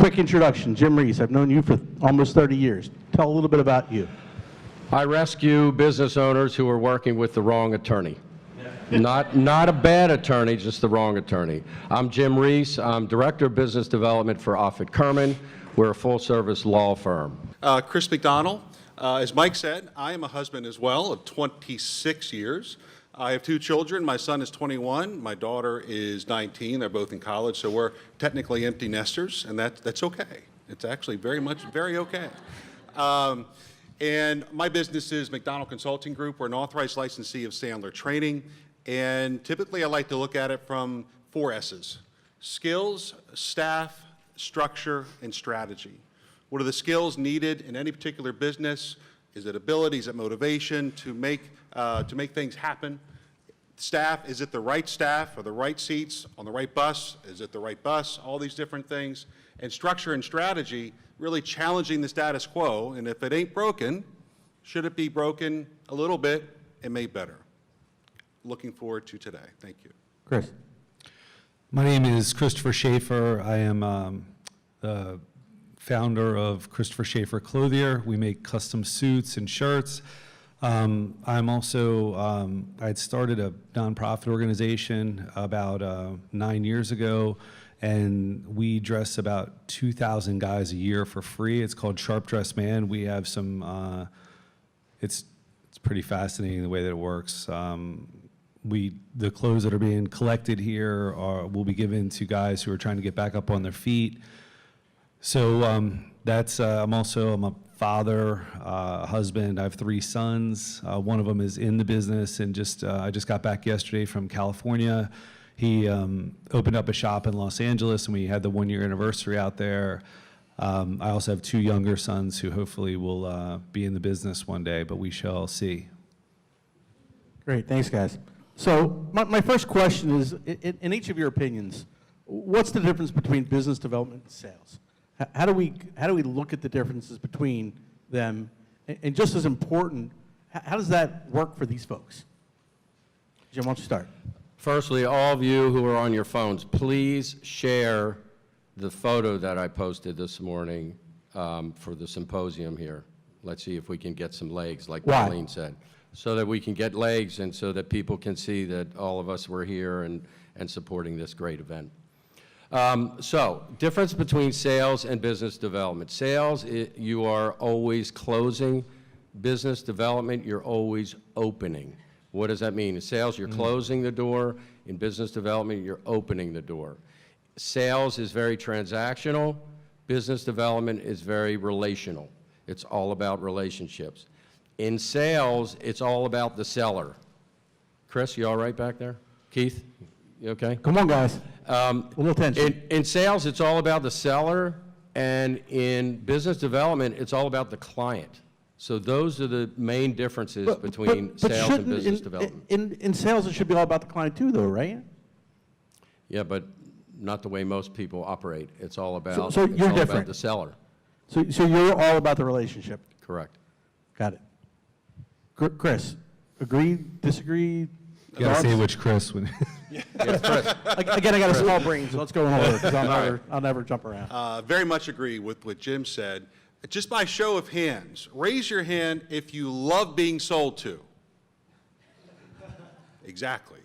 quick introduction. Jim Ries. I've known you for almost 30 years. Tell a little bit about you. I rescue business owners who are working with the wrong attorney. Not a bad attorney, just the wrong attorney. I'm Jim Ries. I'm Director of Business Development for Offit Kurman. We're a full-service law firm. Chris McDonell. As Mike said, I am a husband as well of 26 years. I have 2 children. My son is 21. My daughter is 19. They're both in college, so we're technically empty nesters, and that's okay. It's actually very okay. And my business is McDonell Consulting Group. We're an authorized licensee of Sandler Training, and typically I like to look at it from 4 S's: skills, staff, structure, and strategy. What are the skills needed in any particular business? Is it ability? Is it motivation to make things happen? Staff, is it the right staff or the right seats on the right bus? Is it the right bus? All these different things. And structure and strategy, really challenging the status quo. And if it ain't broken, should it be broken a little bit and made better? Looking forward to today. Thank you. Chris. My name is Christopher Schafer. I am the founder of Christopher Schafer Clothier. We make custom suits and shirts. I'm also, I'd started a nonprofit organization about 9 years ago, and we dress about 2,000 guys a year for free. It's called Sharp Dress Man. We have some, it's pretty fascinating the way that it works. The clothes that are being collected here will be given to guys who are trying to get back up on their feet. So I'm a father, husband. I have 3 sons. One of them is in the business, and I just got back yesterday from California. He opened up a shop in Los Angeles, and we had the 1-year anniversary out there. I also have 2 younger sons who hopefully will be in the business one day, but we shall see. Great, thanks guys. So my first question is, in each of your opinions, what's the difference between business development and sales? How do we look at the differences between them? And just as important, how does that work for these folks? Jim, why don't you start? Firstly, all of you who are on your phones, please share the photo that I posted this morning for the symposium here. Let's see if we can get some legs, like Pauline said, so that we can get legs and so that people can see that all of us were here and supporting this great event. So, difference between sales and business development. Sales, you are always closing. Business development, you're always opening. What does that mean? In sales, you're closing the door. In business development, you're opening the door. Sales is very transactional. Business development is very relational. It's all about relationships. In sales, it's all about the seller. Chris, you all right back there? Keith, you okay? Come on, guys. A little tension. In sales, it's all about the seller, and in business development, it's all about the client. So those are the main differences between sales and business development. In sales, it should be all about the client too, though, right? Yeah, but not the way most people operate. It's all about, so you're different. about the seller. So you're all about the relationship. Correct. Got it. Chris, agree, disagree? You gotta say which Chris. Yes, Chris. Again, I got a small brain, so let's go in order, because I'll never jump around. Very much agree with what Jim said. Just by show of hands, raise your hand if you love being sold to. Exactly.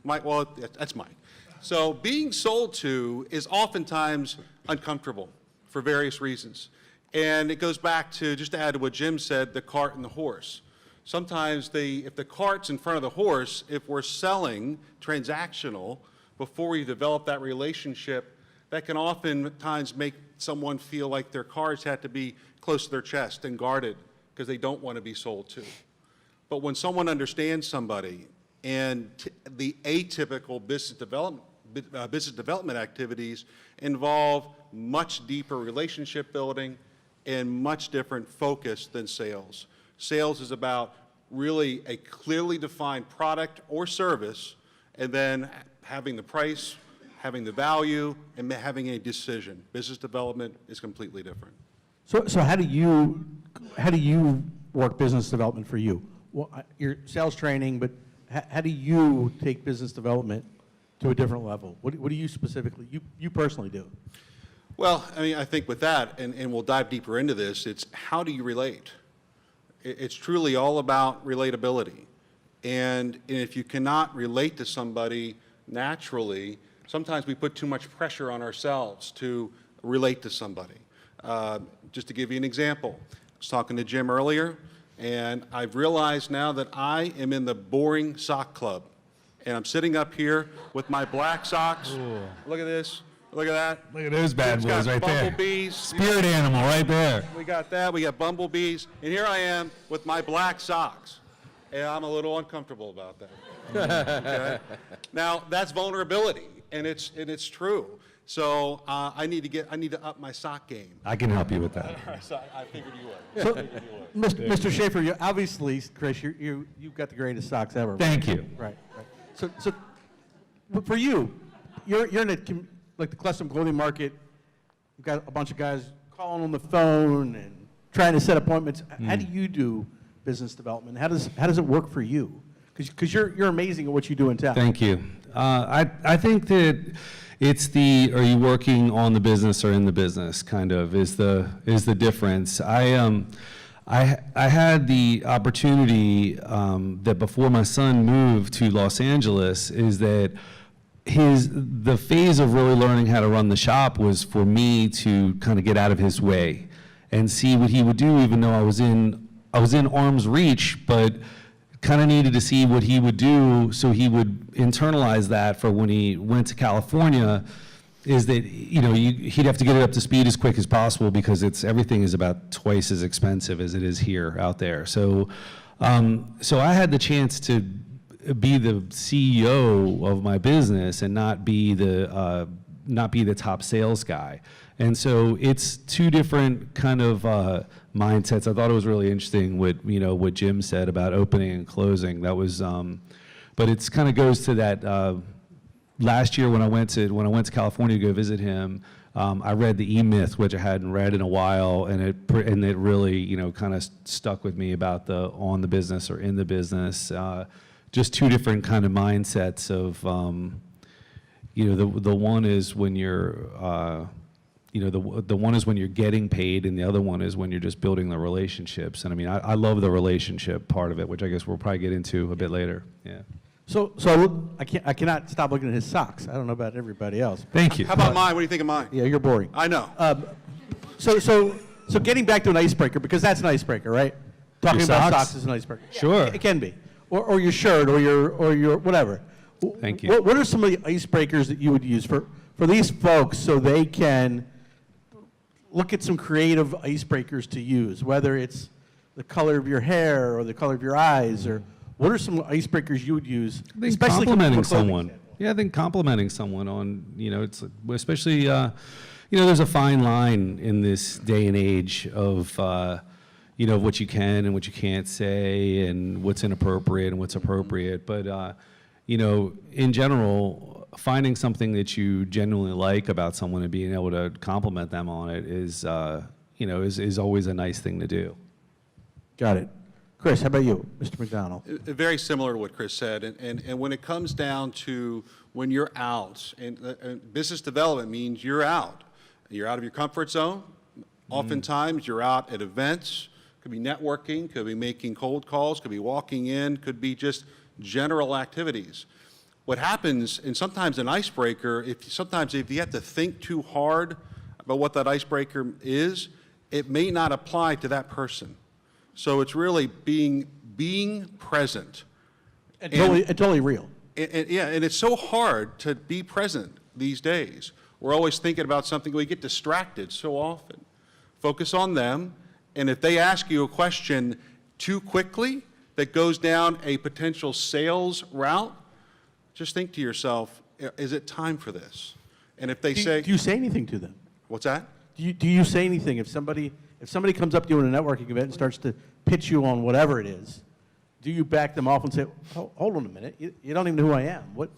Mike, well, that's Mike. So being sold to is oftentimes uncomfortable for various reasons. And it goes back to, just to add to what Jim said, the cart and the horse. Sometimes if the cart's in front of the horse, if we're selling transactional before we develop that relationship, that can oftentimes make someone feel like their cards have to be close to their chest and guarded because they don't want to be sold to. But when someone understands somebody and the atypical business development activities involve much deeper relationship building and much different focus than sales. Sales is about really a clearly defined product or service, and then having the price, having the value, and having a decision. Business development is completely different. So how do you work business development for you? Well, your sales training, but how do you take business development to a different level? What do you specifically, you personally do? Well, I mean, I think with that, and we'll dive deeper into this, it's how do you relate? It's truly all about relatability. And if you cannot relate to somebody naturally, sometimes we put too much pressure on ourselves to relate to somebody. Just to give you an example, I was talking to Jim earlier, and I've realized now that I am in the boring sock club. And I'm sitting up here with my black socks. Ooh. Look at this. Look at that. Look at those bad It's boys got right there. bumblebees. Spirit animal right there. We got that. We got bumblebees. And here I am with my black socks. And I'm a little uncomfortable about that. Okay? Now, that's vulnerability, and it's true. So I need to up my sock game. I can help you with that. So I figured you would. So, Mr. Schafer, you obviously, Chris, you've got the greatest socks ever. Thank you. Right. So for you, you're in like the custom clothing market. You've got a bunch of guys calling on the phone and trying to set appointments. How do you do business development? How does it work for you? Because you're amazing at what you do in town. Thank you. I think that it's are you working on the business or in the business kind of is the difference. I had the opportunity that before my son moved to Los Angeles is that the phase of really learning how to run the shop was for me to kind of get out of his way and see what he would do, even though I was in arm's reach, but kind of needed to see what he would do so he would internalize that for when he went to California, is that, he'd have to get it up to speed as quick as possible because everything is about twice as expensive as it is here out there. So I had the chance to be the CEO of my business and not be the top sales guy. And so it's two different kind of mindsets. I thought it was really interesting what Jim said about opening and closing. That was, but it's kind of goes to that. Last year when I went to California to go visit him, I read the E-Myth, which I hadn't read in a while, and it really kind of stuck with me about the on the business or in the business. Just two different kind of mindsets of the one is when you're the one is when you're getting paid, and the other one is when you're just building the relationships. And I mean, I love the relationship part of it, which I guess we'll probably get into a bit later. Yeah. So I cannot stop looking at his socks. I don't know about everybody else. Thank you. How about mine? What do you think of mine? Yeah, you're boring. I know. So getting back to an icebreaker, because that's an icebreaker, right? Talking Your about socks? socks is an icebreaker. Sure. It can be. Or your shirt, or your whatever. Thank you. What are some of the icebreakers that you would use for these folks so they can look at some creative icebreakers to use, whether it's the color of your hair or the color of your eyes, or what are some icebreakers you would use, I think especially complimenting from a clothing someone. standpoint? Yeah, I think complimenting someone on, it's especially, there's a fine line in this day and age of, what you can and what you can't say and what's inappropriate and what's appropriate. But, in general, finding something that you genuinely like about someone and being able to compliment them on it is always a nice thing to do. Got it. Chris, how about you, Mr. McDonell? Very similar to what Chris said, and when it comes down to when you're out, and business development means you're out of your comfort zone. Oftentimes you're out at events, could be networking, could be making cold calls, could be walking in, could be just general activities. What happens, and sometimes an icebreaker, if you have to think too hard about what that icebreaker is, it may not apply to that person. So it's really being present. And totally real. And it's so hard to be present these days. We're always thinking about something. We get distracted so often. Focus on them, and if they ask you a question too quickly that goes down a potential sales route, just think to yourself, is it time for this? And if they say... Do you say anything to them? What's that? Do you say anything if somebody comes up to you in a networking event and starts to pitch you on whatever it is? Do you back them off and say, hold on a minute, you don't even know who I am? What?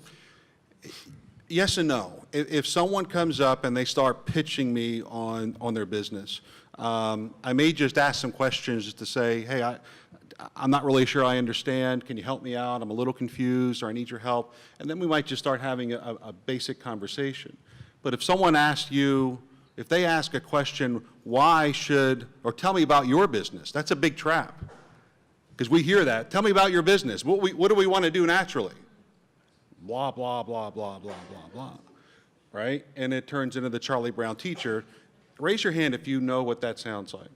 Yes and no. If someone comes up and they start pitching me on their business, I may just ask some questions just to say, hey, I'm not really sure I understand. Can you help me out? I'm a little confused, or I need your help. And then we might just start having a basic conversation. But if someone asks you, If they ask a question, why should, or tell me about your business, that's a big trap. Because we hear that, tell me about your business. What do we want to do naturally? Blah, blah, blah, blah, blah, blah, blah, right? And it turns into the Charlie Brown teacher. Raise your hand if you know what that sounds like.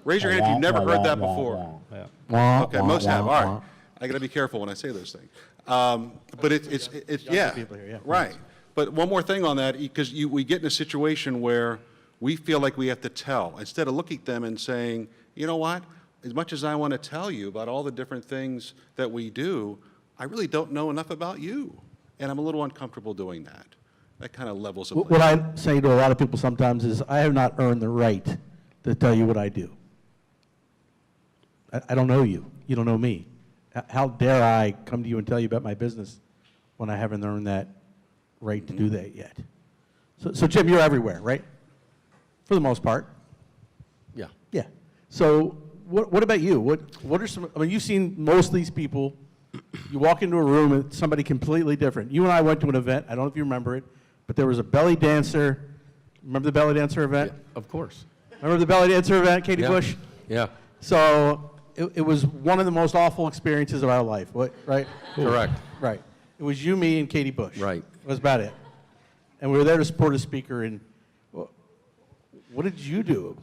Raise your hand if you've never heard that before. Yeah. Okay, most have, all right. I got to be careful when I say those things. But it's yeah, people here, yeah. right. But one more thing on that, because we get in a situation where we feel like we have to tell, instead of looking at them and saying, you know what, as much as I want to tell you about all the different things that we do, I really don't know enough about you. And I'm a little uncomfortable doing that. That kind of levels the What I say to a lot of people sometimes is, I have not earned the right to tell you what I do. I don't know you. You don't know me. How dare I come to you and tell you about my business when I haven't earned that right to do that yet? So Jim, you're everywhere, right? For the most part. Yeah. Yeah. So what about you? What are some, I mean, you've seen most of these people. You walk into a room and it's somebody completely different. You and I went to an event, I don't know if you remember it, but there was a belly dancer. Remember the belly dancer event? Yeah, of course. Remember the belly dancer event, Katie Yeah. Bush? Yeah, So it was one of the most awful experiences of our life, right? correct. Right. It was you, me, and Katie Bush. Right. That was about it. And we were there to support a speaker, and what did you do?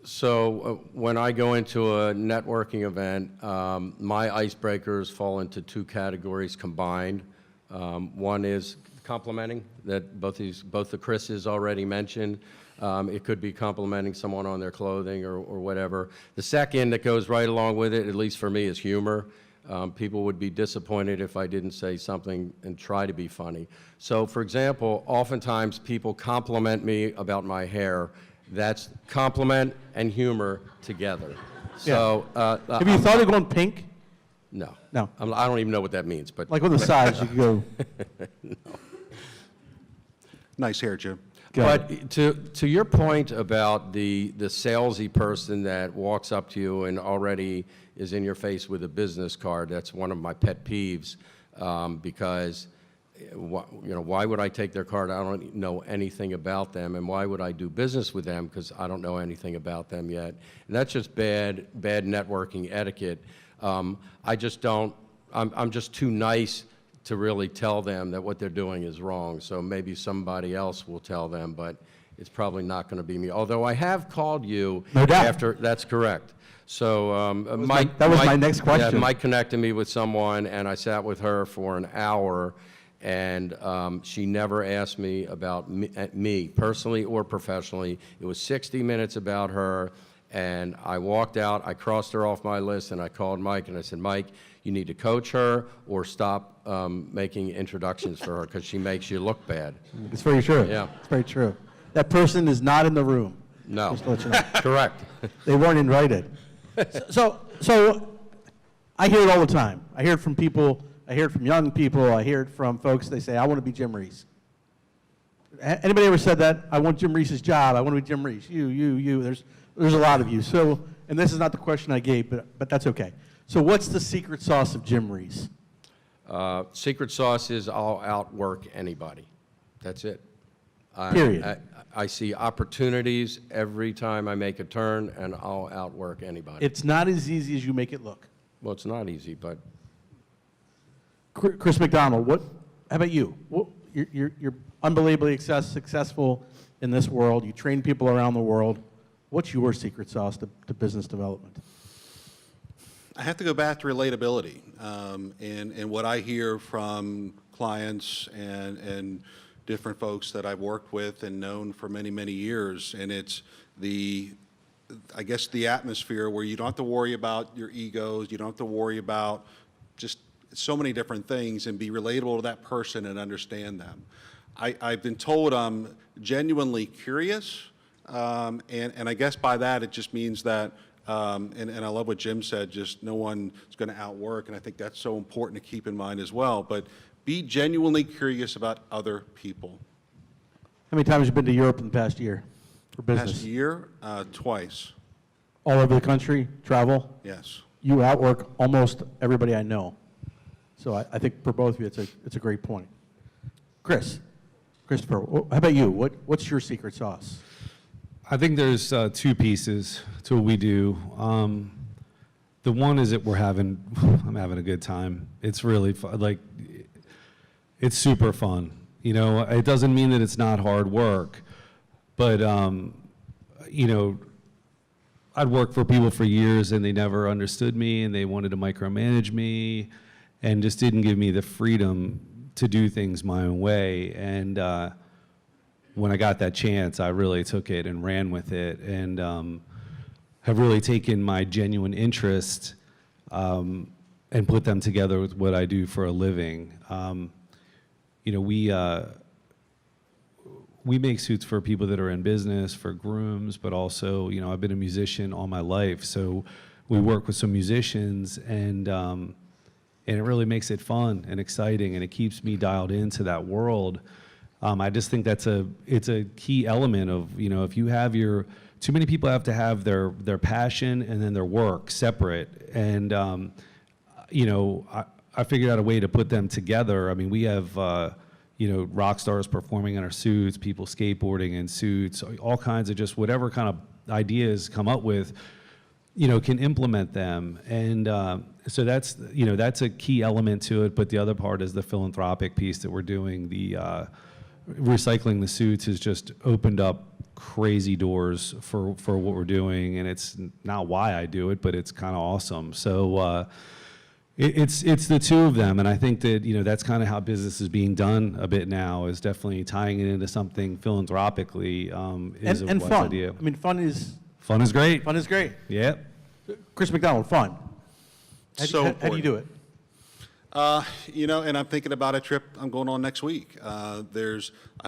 So when I go into a networking event, my icebreakers fall into two categories combined. One is complimenting, that both the Chris's already mentioned. It could be complimenting someone on their clothing or whatever. The second that goes right along with it, at least for me, is humor. People would be disappointed if I didn't say something and try to be funny. So for example, oftentimes people compliment me about my hair. That's compliment and humor together. So, Have you thought of going pink? no. No. I don't even know what that means, but. Like with the sides, you could go. Nice hair, Jim. But to your point about the salesy person that walks up to you and already is in your face with a business card, that's one of my pet peeves, because why would I take their card? I don't know anything about them, and why would I do business with them? Because I don't know anything about them yet. And that's just bad networking etiquette. I just don't. I'm just too nice to really tell them that what they're doing is wrong. So maybe somebody else will tell them, but it's probably not going to be me. Although I have called you No doubt. after. That's correct. So Mike. That was my next question. Yeah, Mike connected me with someone, and I sat with her for an hour. And she never asked me about me personally or professionally. It was 60 minutes about her, and I walked out, I crossed her off my list, and I called Mike, and I said, Mike, you need to coach her or stop making introductions for her, because she makes you look bad. It's very true. Yeah. It's very true. That person is not in the room. No. Just to let you know. Correct. They weren't invited. So I hear it all the time. I hear it from people. I hear it from young people. I hear it from folks. They say, I want to be Jim Ries. Anybody ever said that? I want Jim Ries's job. I want to be Jim Ries. You. There's a lot of you. So, and this is not the question I gave, but that's okay. So what's the secret sauce of Jim Ries? Secret sauce is I'll outwork anybody. That's it. Period. I see opportunities every time I make a turn, and I'll outwork anybody. It's not as easy as you make it look. Well, it's not easy, but Chris McDonell, how about you? You're unbelievably successful in this world. You train people around the world. What's your secret sauce to business development? I have to go back to relatability, and what I hear from clients and different folks that I've worked with and known for many, many years, and it's I guess the atmosphere where you don't have to worry about your egos, you don't have to worry about just so many different things, and be relatable to that person and understand them. I've been told I'm genuinely curious, and I guess by that it just means that, and I love what Jim said, just no one is going to outwork, and I think that's so important to keep in mind as well, but be genuinely curious about other people. How many times have you been to Europe in the past year for business? Past year, twice, All over the country, travel? yes. You outwork almost everybody I know. So I think for both of you, it's a great point. Christopher, how about you? What's your secret sauce? I think there's two pieces to what we do. The one is that I'm having a good time. It's really fun. Like, it's super fun. You know, it doesn't mean that it's not hard work, but you know, I'd worked for people for years and they never understood me and they wanted to micromanage me and just didn't give me the freedom to do things my own way. And when I got that chance, I really took it and ran with it, and have really taken my genuine interest and put them together with what I do for a living. You know, we make suits for people that are in business, for grooms, but also, you know, I've been a musician all my life, so we work with some musicians, and it really makes it fun and exciting, and it keeps me dialed into that world. I just think it's a key element of, you know, if you have too many people have to have their passion and then their work separate, and you know, I figured out a way to put them together. I mean, we have you know, rock stars performing in our suits, people skateboarding in suits, all kinds of just whatever kind of ideas come up with, you know, can implement them. And so that's, you know, that's a key element to it. But the other part is the philanthropic piece that we're doing. The recycling the suits has just opened up crazy doors for what we're doing. And it's not why I do it, but it's kind of awesome. So it's the two of them, and I think that, you know, that's kind of how business is being done a bit now, is definitely tying it into something philanthropically is a and wise fun. idea. I mean, fun is great. Fun is great. Yep. Chris McDonald, fun. So How do you do it? You know, and I'm thinking about a trip I'm going on next week. I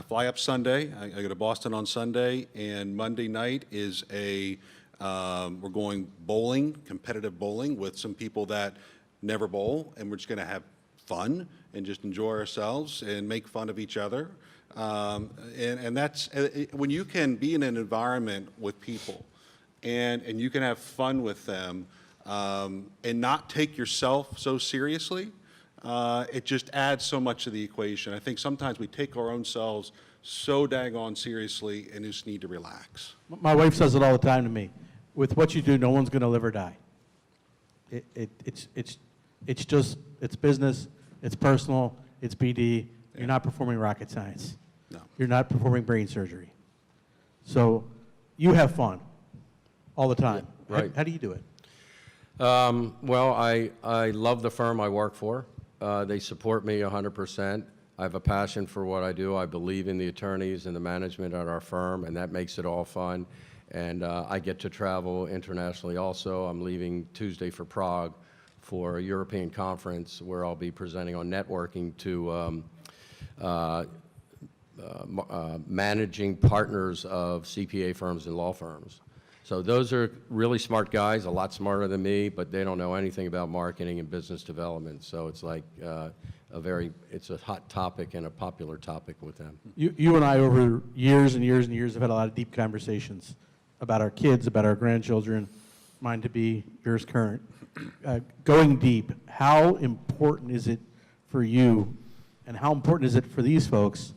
fly up Sunday. I go to Boston on Sunday, and Monday night is we're going bowling, competitive bowling, with some people that never bowl, and we're just going to have fun and just enjoy ourselves and make fun of each other. And that's when you can be in an environment with people and you can have fun with them and not take yourself so seriously. It just adds so much to the equation. I think sometimes we take our own selves so daggone seriously and just need to relax. My wife says it all the time to me. With what you do, no one's going to live or die. It's just, it's business, it's personal, it's BD. You're not performing rocket science. No. You're not performing brain surgery. So you have fun all the time. Yeah, right. How do you do it? Well, I love the firm I work for. They support me 100%. I have a passion for what I do. I believe in the attorneys and the management at our firm, and that makes it all fun. And I get to travel internationally also. I'm leaving Tuesday for Prague for a European conference where I'll be presenting on networking to managing partners of CPA firms and law firms. So those are really smart guys, a lot smarter than me, but they don't know anything about marketing and business development. So it's like it's a hot topic and a popular topic with them. You and I, over years and years and years, have had a lot of deep conversations about our kids, about our grandchildren, mine to be, yours current. Going deep, how important is it for you, and how important is it for these folks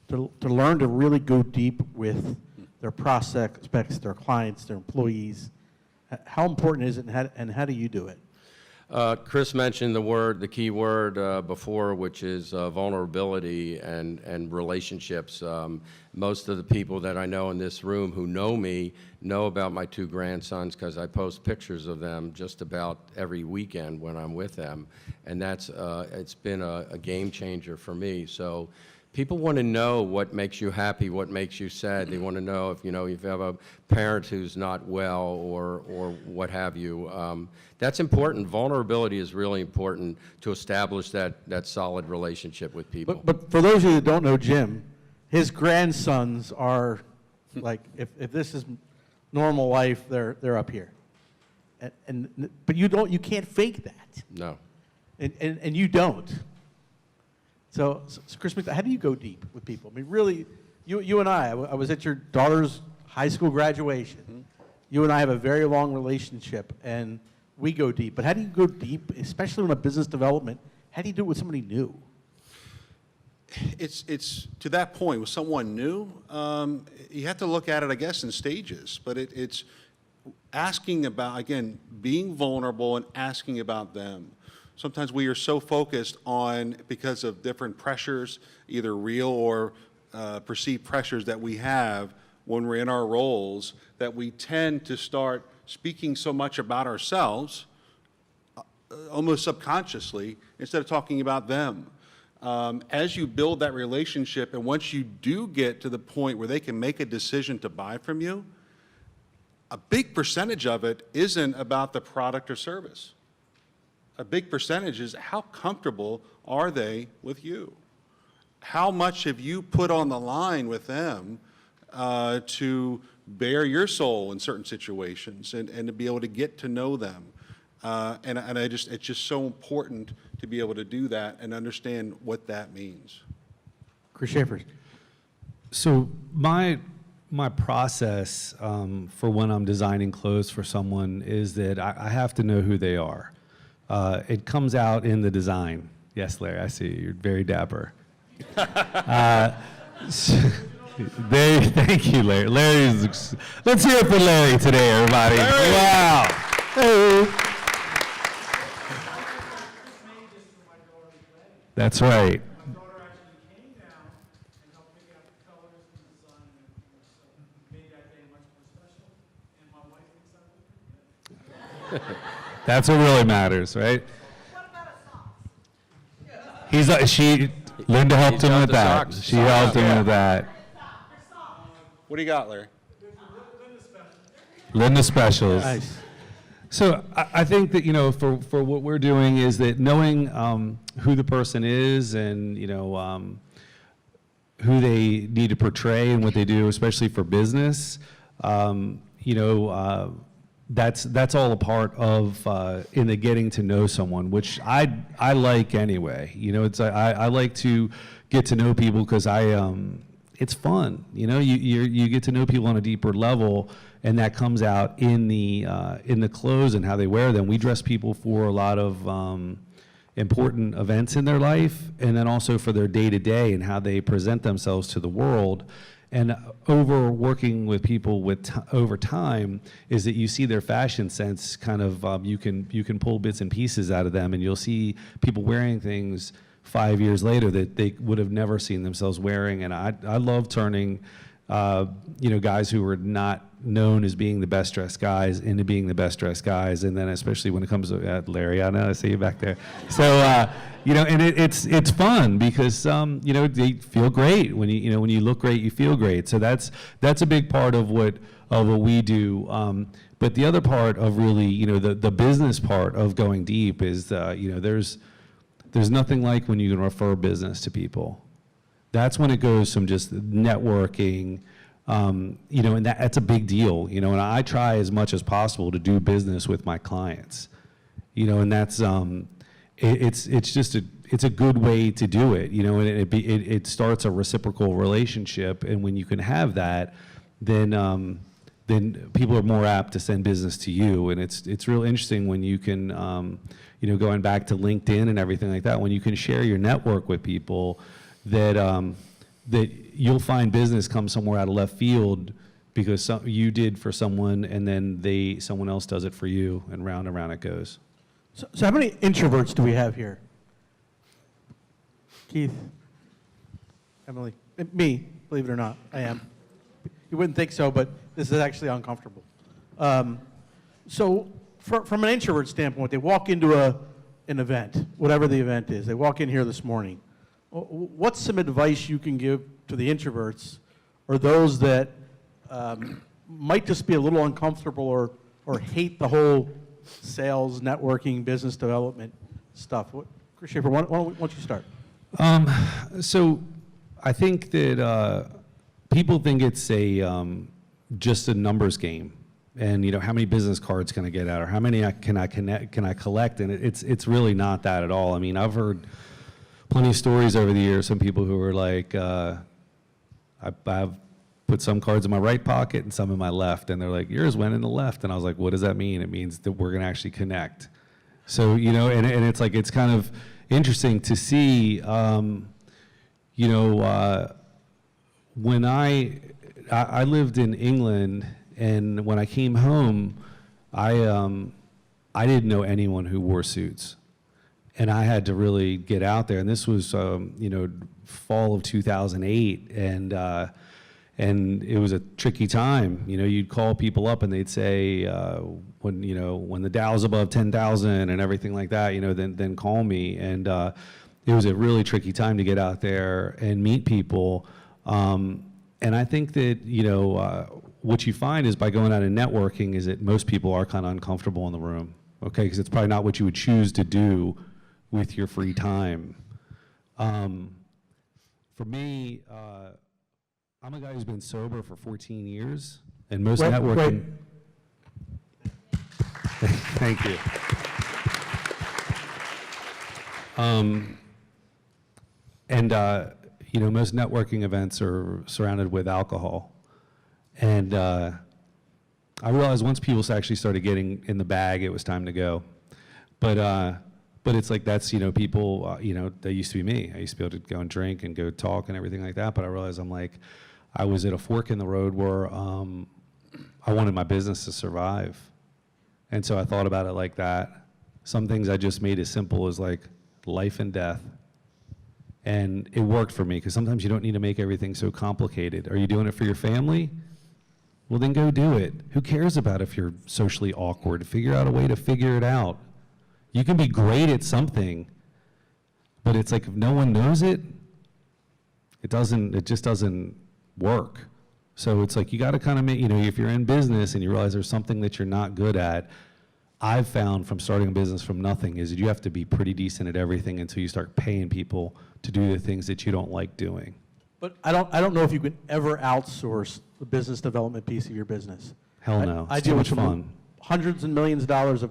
to learn to really go deep with their prospects, their clients, their employees? How important is it, and how do you do it? Chris mentioned the key word before, which is vulnerability and relationships. Most of the people that I know in this room who know me know about my two grandsons because I post pictures of them just about every weekend when I'm with them, and it's been a game changer for me. So people want to know what makes you happy, what makes you sad. They want to know if you have a parent who's not well or what have you. That's important. Vulnerability is really important to establish that solid relationship with people. But for those of you that don't know Jim, his grandsons are like, if this is normal life, they're up here. But you can't fake that. No. And you don't. So Chris, how do you go deep with people? I mean, really, you and I was at your daughter's high school graduation. Mm-hmm. You and I have a very long relationship, and we go deep. But how do you go deep, especially in a business development? How do you do it with somebody new? it's to that point with someone new, you have to look at it, I guess, in stages, but it's asking about, again, being vulnerable and asking about them. Sometimes we are so focused on, because of different pressures, either real or perceived pressures that we have when we're in our roles, that we tend to start speaking so much about ourselves, almost subconsciously, instead of talking about them. As you build that relationship, and once you do get to the point where they can make a decision to buy from you, a big percentage of it isn't about the product or service. A big percentage is how comfortable are they with you? How much have you put on the line with them to bare your soul in certain situations and to be able to get to know them? And it's just so important to be able to do that and understand what that means. Chris Schafer. So my process for when I'm designing clothes for someone is that I have to know who they are. It comes out in the design. Yes, Larry, I see you. You're very dapper. Thank you, Larry. Let's hear it for Larry today, everybody. Larry. Wow. Hey. That's right. My daughter actually came down and helped pick out the colors and design and made that day much more special. And my wife thinks I look good. That's what really matters, right? Linda helped him with that. She helped him with that. What do you got, Larry? Linda Specials. Nice. So I think that, for what we're doing is that knowing who the person is and, who they need to portray and what they do, especially for business, that's all a part of in the getting to know someone, which I like anyway. I like to get to know people because it's fun. You get to know people on a deeper level, and that comes out in the clothes and how they wear them. We dress people for a lot of important events in their life, and then also for their day-to-day and how they present themselves to the world. And over working with people over time is that you see their fashion sense kind of, you can pull bits and pieces out of them, and you'll see people wearing things 5 years later that they would have never seen themselves wearing. And I love turning, guys who were not known as being the best dressed guys into being the best dressed guys. And then especially when it comes to Larry, I know I see you back there. So, and it's fun because, they feel great. When you look great, you feel great. So that's a big part of what we do. But the other part of really, the business part of going deep is, there's nothing like when you can refer business to people. That's when it goes from just networking, and that's a big deal, and I try as much as possible to do business with my clients, and that's, it's a good way to do it, and it starts a reciprocal relationship, and when you can have that, then people are more apt to send business to you, and it's real interesting when you can, going back to LinkedIn and everything like that, when you can share your network with people, that you'll find business come somewhere out of left field because you did for someone, and then someone else does it for you, and round it goes. So how many introverts do we have here? Keith, Emily, me, believe it or not, I am. You wouldn't think so, but this is actually uncomfortable. So from an introvert standpoint, they walk into an event, whatever the event is. They walk in here this morning. What's some advice you can give to the introverts or those that might just be a little uncomfortable or hate the whole sales, networking, business development stuff? Chris Schafer, why don't you start? So I think that people think it's just a numbers game, and how many business cards can I get out, or how many can I collect, and it's really not that at all. I mean, I've heard plenty of stories over the years, some people who were like, I've put some cards in my right pocket and some in my left, and they're like, yours went in the left, and I was like, what does that mean? It means that we're gonna actually connect. So, and it's like, it's kind of interesting to see, you know, when I lived in England, and when I came home, I didn't know anyone who wore suits, and I had to really get out there. And this was, you know, fall of 2008, and it was a tricky time. You know, you'd call people up and they'd say, when, you know, when the Dow's above 10,000 and everything like that, you know, then call me. And it was a really tricky time to get out there and meet people. And I think that, you know, what you find is by going out and networking is that most people are kind of uncomfortable in the room, okay? Because it's probably not what you would choose to do with your free time. For me, I'm a guy who's been sober for 14 years, and most networking. Thank you. You know, most networking events are surrounded with alcohol. And I realized once people actually started getting in the bag, it was time to go. But it's like that's, you know, people, you know, that used to be me. I used to be able to go and drink and go talk and everything like that. But I realized I was at a fork in the road where I wanted my business to survive. And so I thought about it like that. Some things I just made as simple as like life and death. And it worked for me, because sometimes you don't need to make everything so complicated. Are you doing it for your family? Well, then go do it. Who cares about if you're socially awkward? Figure out a way to figure it out. You can be great at something, but it's like if no one knows it, it just doesn't work. So it's like you got to kind of make, you know, if you're in business and you realize there's something that you're not good at, I've found from starting a business from nothing is that you have to be pretty decent at everything until you start paying people to do the things that you don't like doing. But I don't know if you can ever outsource the business development piece of your business. Hell no. I It's deal too with much fun. hundreds and millions of dollars of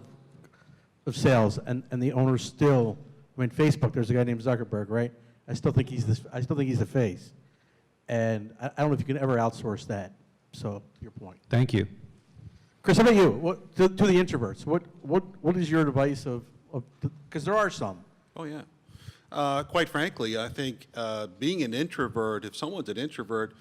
sales, and the owner still, I mean, Facebook, there's a guy named Zuckerberg, right? I still think he's the face. And I don't know if you can ever outsource that. So, to your point. Thank you. Chris, how about you? To the introverts, what is your advice because there are some. Oh, yeah. Quite frankly, I think being an introvert, if someone's an introvert,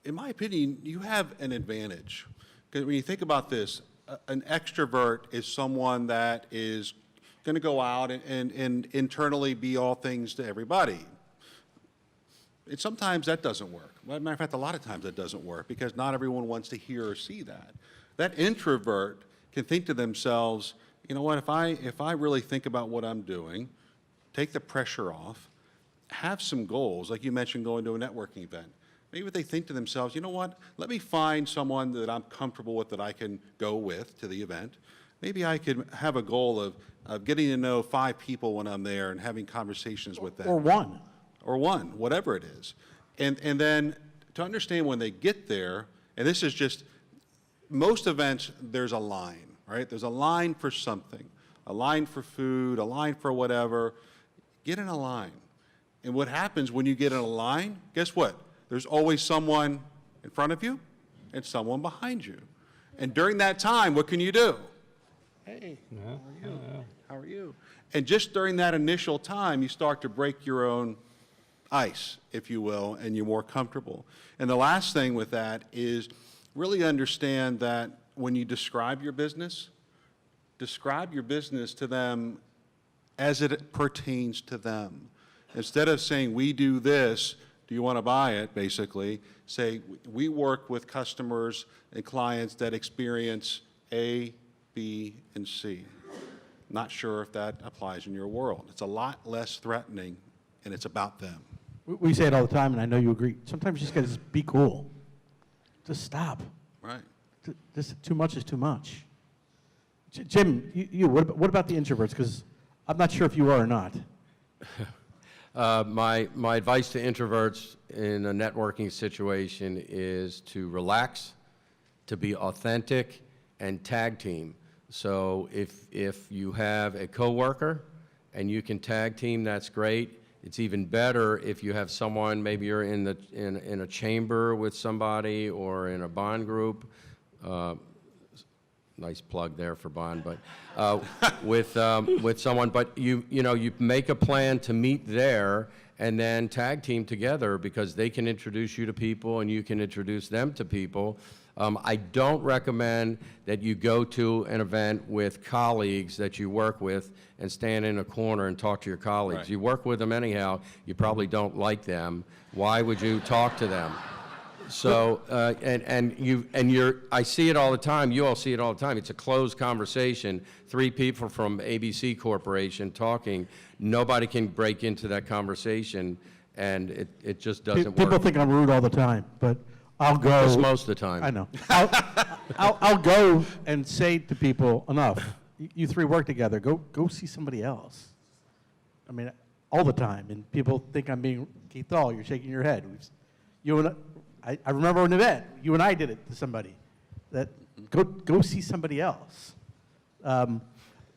in my opinion, you have an advantage. Because when you think about this, an extrovert is someone that is going to go out and internally be all things to everybody. And sometimes that doesn't work. As a matter of fact, a lot of times that doesn't work because not everyone wants to hear or see that. That introvert can think to themselves, you know what, if I really think about what I'm doing, take the pressure off, have some goals, like you mentioned going to a networking event. Maybe they think to themselves, you know what, let me find someone that I'm comfortable with that I can go with to the event. Maybe I could have a goal of getting to know 5 people when I'm there and having conversations with them. Or one. Or one, whatever it is. And then to understand when they get there, and this is just, most events, there's a line, right? There's a line for something, a line for food, a line for whatever. Get in a line. And what happens when you get in a line, guess what? There's always someone in front of you and someone behind you. And during that time, what can you do? Hey, how are you? How are you? And just during that initial time, you start to break your own ice, if you will, and you're more comfortable. And the last thing with that is really understand that when you describe your business to them as it pertains to them. Instead of saying, we do this, do you want to buy it, basically, say, we work with customers and clients that experience A, B, and C. Not sure if that applies in your world. It's a lot less threatening, and it's about them. We say it all the time, and I know you agree. Sometimes you just got to just be cool. Just stop. Right. Just too much is too much. Jim, what about the introverts? Because I'm not sure if you are or not. My advice to introverts in a networking situation is to relax, to be authentic, and tag team. So if you have a coworker and you can tag team, that's great. It's even better if you have someone, maybe you're in a chamber with somebody or in a bond group. Nice plug there for bond, but with someone. But you make a plan to meet there, and then tag team together because they can introduce you to people and you can introduce them to people. I don't recommend that you go to an event with colleagues that you work with and stand in a corner and talk to your colleagues. Right. You work with them anyhow, you probably don't like them. Why would you talk to them? So, I see it all the time, you all see it all the time. It's a closed conversation, 3 people from ABC Corporation talking. Nobody can break into that conversation, and it just doesn't work. People think I'm rude all the time, but I'll go. Just most of the time. I know. I'll go and say to people, enough. You 3 work together. Go see somebody else. I mean, all the time. And people think I'm being Keith Dahl. You're shaking your head. I remember an event. You and I did it to somebody. That go see somebody else.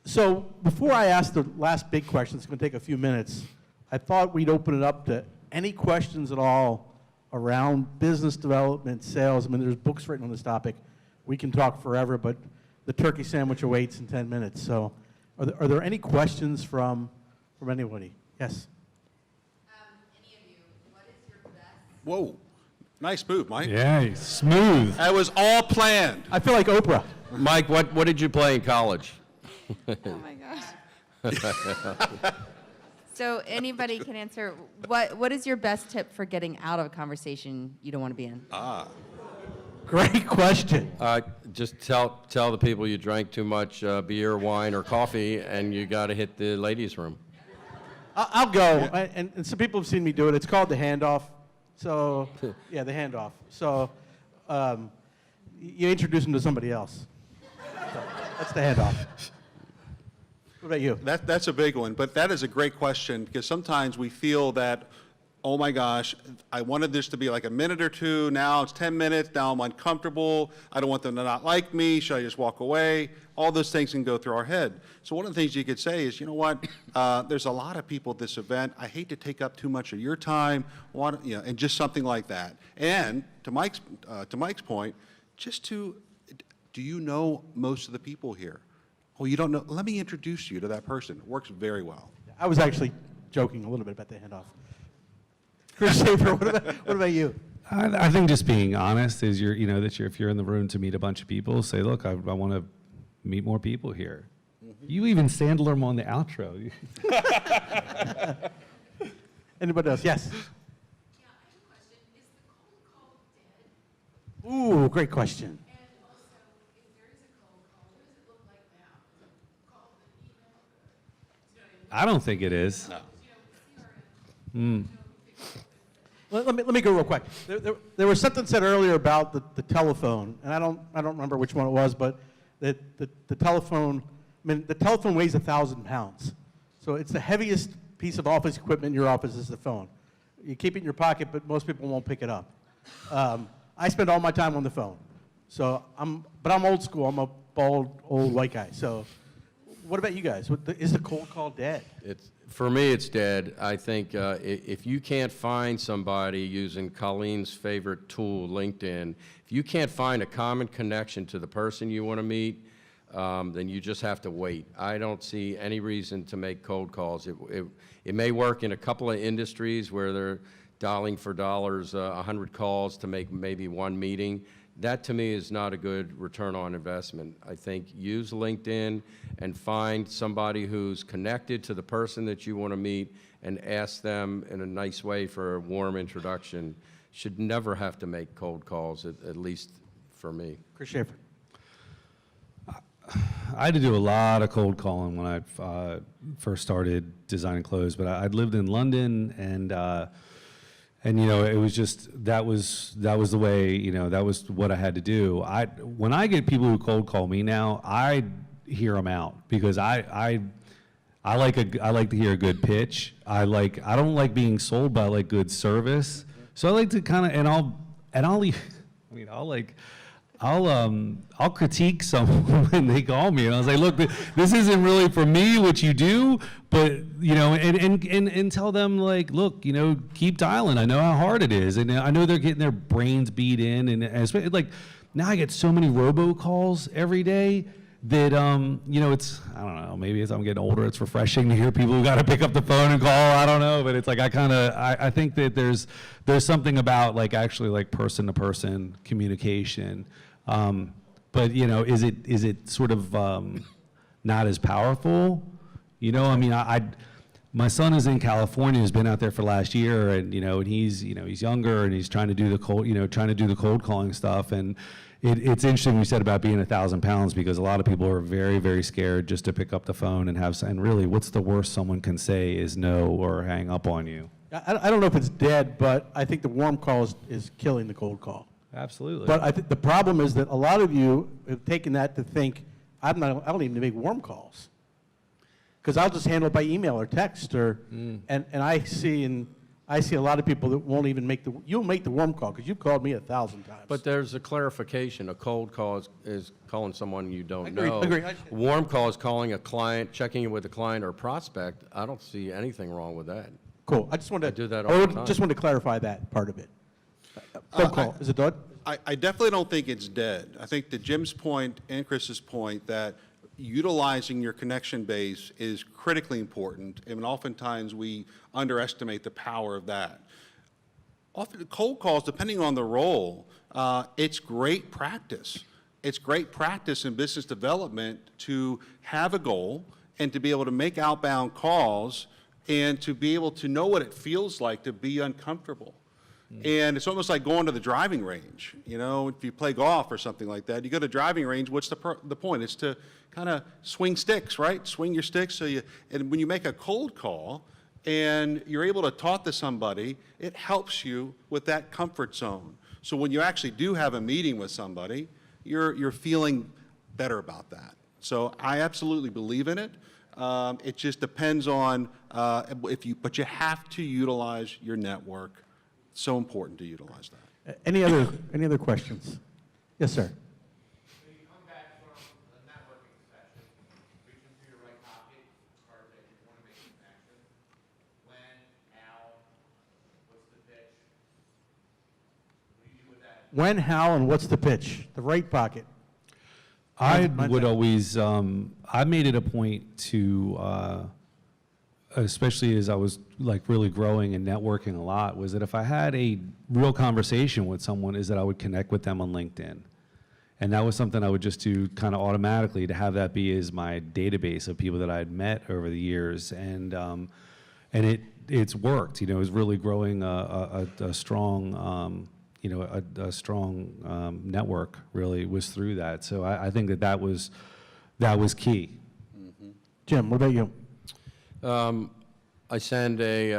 So before I ask the last big question, it's going to take a few minutes. I thought we'd open it up to any questions at all around business development, sales. I mean, there's books written on this topic. We can talk forever, but the turkey sandwich awaits in 10 minutes. So are there any questions from anybody? Yes? Any of you, what is your best? Whoa, nice move, Mike. Yeah, smooth. That was all planned. I feel like Oprah. Mike, what did you play in college? Oh my gosh. So anybody can answer. What is your best tip for getting out of a conversation you don't want to be in? Great question. Just tell the people you drank too much beer, wine, or coffee, and you got to hit the ladies' room. I'll go. And some people have seen me do it. It's called the handoff. So, yeah, the handoff. So you introduce them to somebody else. So, that's the handoff. What about you? That's a big one, but that is a great question because sometimes we feel that, oh my gosh, I wanted this to be like a minute or two, now it's 10 minutes, now I'm uncomfortable, I don't want them to not like me, should I just walk away? All those things can go through our head. So one of the things you could say is, you know what, there's a lot of people at this event, I hate to take up too much of your time, and just something like that. And to Mike's point, do you know most of the people here? Oh, you don't know? Let me introduce you to that person. It works very well. I was actually joking a little bit about the handoff. Chris Schafer, what about you? I think just being honest is if you're in the room to meet a bunch of people, say, look, I want to meet more people here. Mm-hmm. You even sandal them on the outro. Anybody else? Yes. Yeah, I have a question. Is the cold call dead? Ooh, great question. And also, if there is a cold call, what does it look like now? Is it called an email? I don't think it is. No. Let me go real quick. There was something said earlier about the telephone, and I don't remember which one it was, but the telephone. I mean, the telephone weighs 1,000 pounds, so it's the heaviest piece of office equipment in your office is the phone. You keep it in your pocket, but most people won't pick it up. I spend all my time on the phone, so I'm old school. I'm a bald old white guy. So, what about you guys? Is the cold call dead? For me, it's dead. I think if you can't find somebody using Colleen's favorite tool, LinkedIn, if you can't find a common connection to the person you want to meet, then you just have to wait. I don't see any reason to make cold calls. It may work in a couple of industries where they're dialing for dollars 100 calls to make maybe one meeting. That to me is not a good return on investment. I think use LinkedIn and find somebody who's connected to the person that you want to meet and ask them in a nice way for a warm introduction. Should never have to make cold calls, at least for me. Chris Schafer. I had to do a lot of cold calling when I first started designing clothes, but I'd lived in London and it was just that was the way that was what I had to do. When I get people who cold call me now, I hear them out because I like to hear a good pitch. I don't like being sold, but I like good service. So I like to I'll critique someone when they call me, and I'll say, look, this isn't really for me what you do, but and tell them look, keep dialing. I know how hard it is, and I know they're getting their brains beat in, and especially now I get so many robocalls every day that, you know, it's, I don't know, maybe as I'm getting older, it's refreshing to hear people who got to pick up the phone and call, I don't know, but it's like, I think that there's something about like actually like person-to-person communication. But, you know, is it sort of not as powerful? You know, I mean, my son is in California, has been out there for last year, and, you know, and he's younger, and he's trying to do the cold calling stuff, and it's interesting what you said about being 1,000 pounds, because a lot of people are very, very scared just to pick up the phone and really, what's the worst someone can say is no or hang up on you. I don't know if it's dead, but I think the warm call is killing the cold call. Absolutely. But I think the problem is that a lot of you have taken that to think, I don't even make warm calls. Because I'll just handle it by email or text, and I see a lot of people that won't even you'll make the warm call, because you've called me 1,000 times. But there's a clarification. A cold call is calling someone you don't Agree, know. agree. Warm call is calling a client, checking in with a client or prospect. I don't see anything wrong with that. Cool. I just wanted I do that all the time. just wanted to clarify that part of it. Phone call. Is it dead? I definitely don't think it's dead. I think to Jim's point and Chris's point that utilizing your connection base is critically important, and oftentimes we underestimate the power of that. Often cold calls, depending on the role, it's great practice. It's great practice in business development to have a goal and to be able to make outbound calls and to be able to know what it feels like to be uncomfortable. And it's almost like going to the driving range. You know, if you play golf or something like that, you go to the driving range, what's the point? It's to kind of swing sticks, right? Swing your sticks. And when you make a cold call and you're able to talk to somebody, it helps you with that comfort zone. So when you actually do have a meeting with somebody, you're feeling better about that. So I absolutely believe in it. It just depends on but you have to utilize your network. So important to utilize that. Any other questions? Yes, sir. When you come back from the networking session, reach into your right pocket, card that you want to make a connection. When, how, what's the pitch? What do you do with that? When, how, and what's the pitch? The right pocket. I Mine's would out. always, I made it a point to, especially as I was like really growing and networking a lot, was that if I had a real conversation with someone, is that I would connect with them on LinkedIn. And that was something I would just do kind of automatically, to have that be as my database of people that I had met over the years. And it's worked, you know, it's really growing a strong, you know, a strong network really was through that. So I think that was key. Jim, what about you? I send a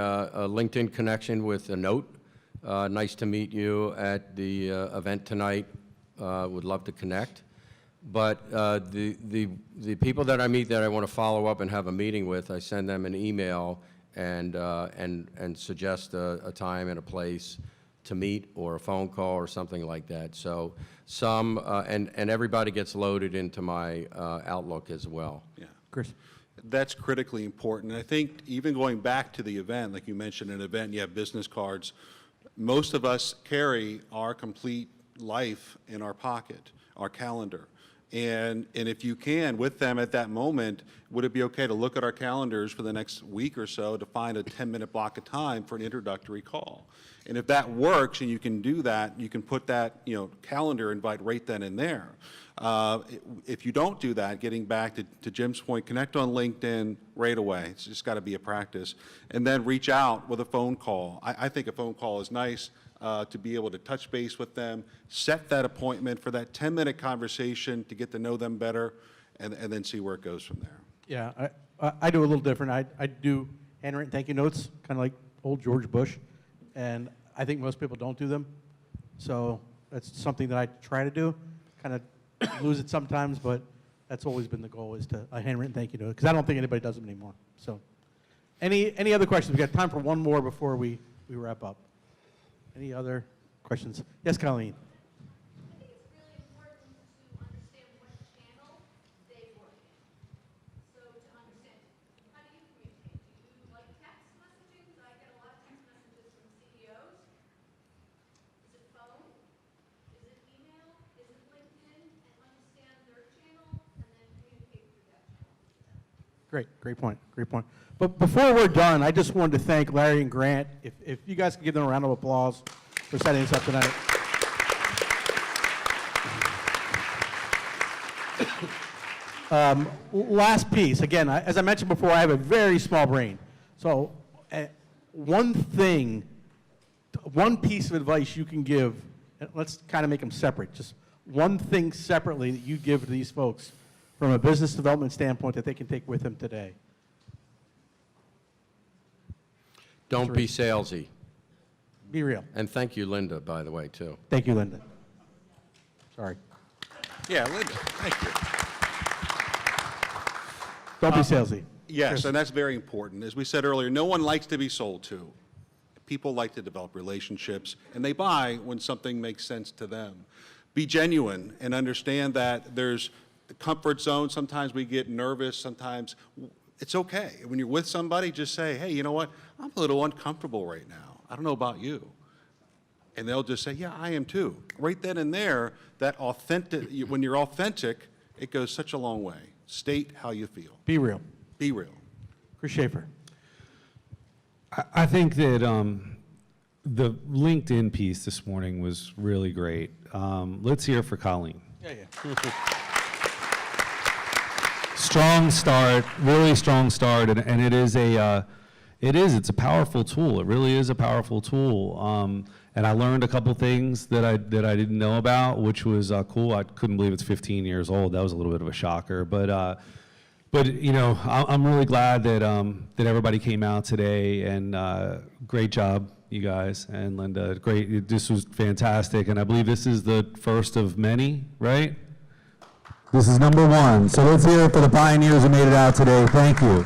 LinkedIn connection with a note. Nice to meet you at the event tonight. Would love to connect. But the people that I meet that I want to follow up and have a meeting with, I send them an email and suggest a time and a place to meet, or a phone call or something like that. So and everybody gets loaded into my Outlook as well. Yeah. Chris? That's critically important. And I think even going back to the event, like you mentioned, an event, you have business cards. Most of us carry our complete life in our pocket, our calendar. And if you can, with them at that moment, would it be okay to look at our calendars for the next week or so to find a 10-minute block of time for an introductory call? And if that works and you can do that, you can put that, you know, calendar invite right then and there. If you don't do that, getting back to Jim's point, connect on LinkedIn right away. It's just got to be a practice. And then reach out with a phone call. I think a phone call is nice to be able to touch base with them, set that appointment for that 10-minute conversation to get to know them better, and then see where it goes from there. Yeah, I do a little different. I do handwritten thank you notes, kind of like old George Bush, and I think most people don't do them. So that's something that I try to do. Kind of lose it sometimes, but that's always been the goal, is to a handwritten thank you note, because I don't think anybody does them anymore. So any other questions? We've got time for one more before we wrap up. Any other questions? Yes, Colleen. I think it's really important to understand what channel they work in. So to understand, how do you communicate? Do you like text messaging? I get a lot of text messages from CEOs. Is it phone? Is it email? Is it LinkedIn? And understand their channel, and then Great point, great point. But before we're done, I just wanted to thank Larry and Grant. If you guys can give them a round of applause for setting this up tonight. Last piece, again, as I mentioned before, I have a very small brain. So one piece of advice you can give, and let's kind of make them separate, just one thing separately that you give to these folks from a business development standpoint that they can take with them today. Don't be salesy. Be real. And thank you, Linda, by the way, too. Thank you, Linda. Sorry. Yeah, Linda, thank you. Don't be salesy. Yes, Chris. and that's very important. As we said earlier, no one likes to be sold to. People like to develop relationships, and they buy when something makes sense to them. Be genuine and understand that there's a comfort zone. Sometimes we get nervous. Sometimes it's okay. When you're with somebody, just say, hey, you know what? I'm a little uncomfortable right now. I don't know about you. And they'll just say, yeah, I am too. Right then and there, that authentic, when you're authentic, it goes such a long way. State how you feel. Be real. Be real. Chris Schafer. I think that the LinkedIn piece this morning was really great. Let's hear it for Colleen. Yeah. Strong start, really strong start, and it's a powerful tool. It really is a powerful tool. And I learned a couple things that I didn't know about, which was cool. I couldn't believe it's 15 years old. That was a little bit of a shocker, but you know, I'm really glad that that everybody came out today, and great job, you guys, and Linda. Great, this was fantastic, and I believe this is the first of many, right? This is number one. So let's hear it for the pioneers who made it out today. Thank you.